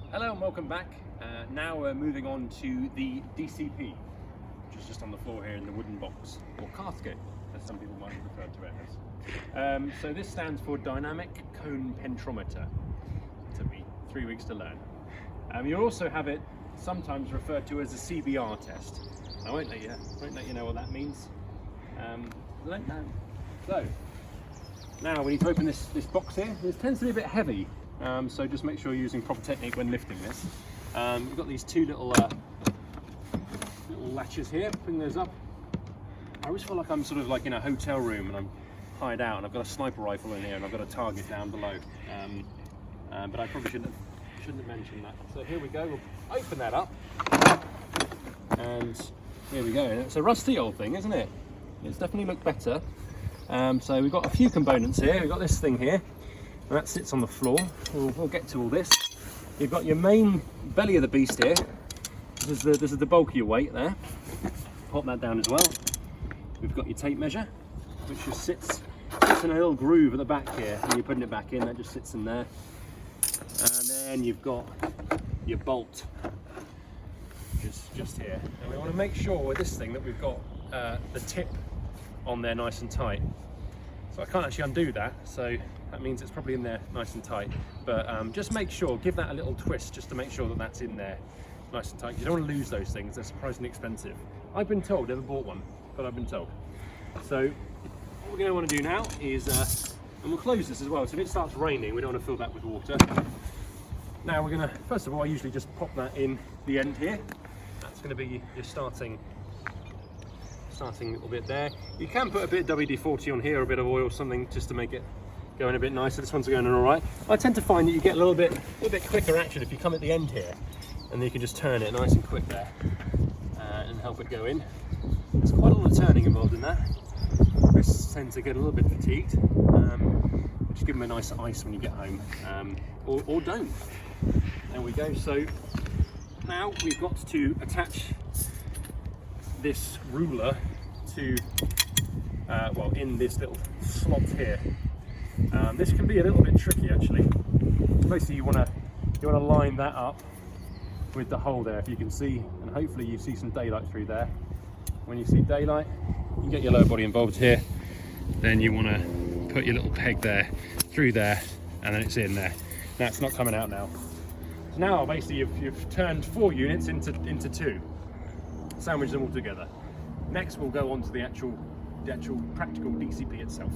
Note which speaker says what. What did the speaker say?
Speaker 1: Hello and welcome back. Now we're moving on to the DCP, which is just on the floor here in the wooden box, or casket, as some people might refer to it as. So this stands for Dynamic Cone Pentrometer. It took me 3 weeks to learn. You'll also have it sometimes referred to as a CBR test. I won't let you know what that means. So now we need to open this box here. This tends to be a bit heavy. So just make sure you're using proper technique when lifting this. We've got these two little latches here. Bring those up. I always feel like I'm sort of like in a hotel room and I'm hired out and I've got a sniper rifle in here and I've got a target down below. But I probably shouldn't have mentioned that. So here we go. We'll open that up, and here we go. It's a rusty old thing, isn't it? It's definitely looked better. So we've got a few components here. We've got this thing here. That sits on the floor. We'll get to all this. You've got your main belly of the beast here. This is the bulk of your weight there. Pop that down as well. We've got your tape measure, which just sits in a little groove at the back here. When you're putting it back in, that just sits in there. And then you've got your bolt, just here. And we want to make sure with this thing that we've got the tip on there nice and tight. So I can't actually undo that, so that means it's probably in there nice and tight. But just make sure, give that a little twist just to make sure that that's in there nice and tight. You don't want to lose those things, they're surprisingly expensive. I've been told, never bought one, but I've been told. So what we're going to want to do now is, and we'll close this as well, so if it starts raining, we don't want to fill that with water. Now we're going to, first of all, I usually just pop that in the end here. That's going to be your starting little bit there. You can put a bit of WD-40 on here, or a bit of oil, something just to make it go in a bit nicer. This one's going in all right. I tend to find that you get a little bit quicker action if you come at the end here, and then you can just turn it nice and quick there and help it go in. There's quite a lot of turning involved in that. Wrists tend to get a little bit fatigued. Just give them a nice ice when you get home, or don't. There we go. So now we've got to attach this ruler to well, in this little slot here. This can be a little bit tricky actually. Basically you want to line that up with the hole there, if you can see, and hopefully you see some daylight through there. When you see daylight, you can get your lower body involved here. Then you want to put your little peg there through there, and then it's in there. Now it's not coming out now. So now basically you've turned 4 units into 2. Sandwich them all together. Next we'll go on to the actual practical DCP itself.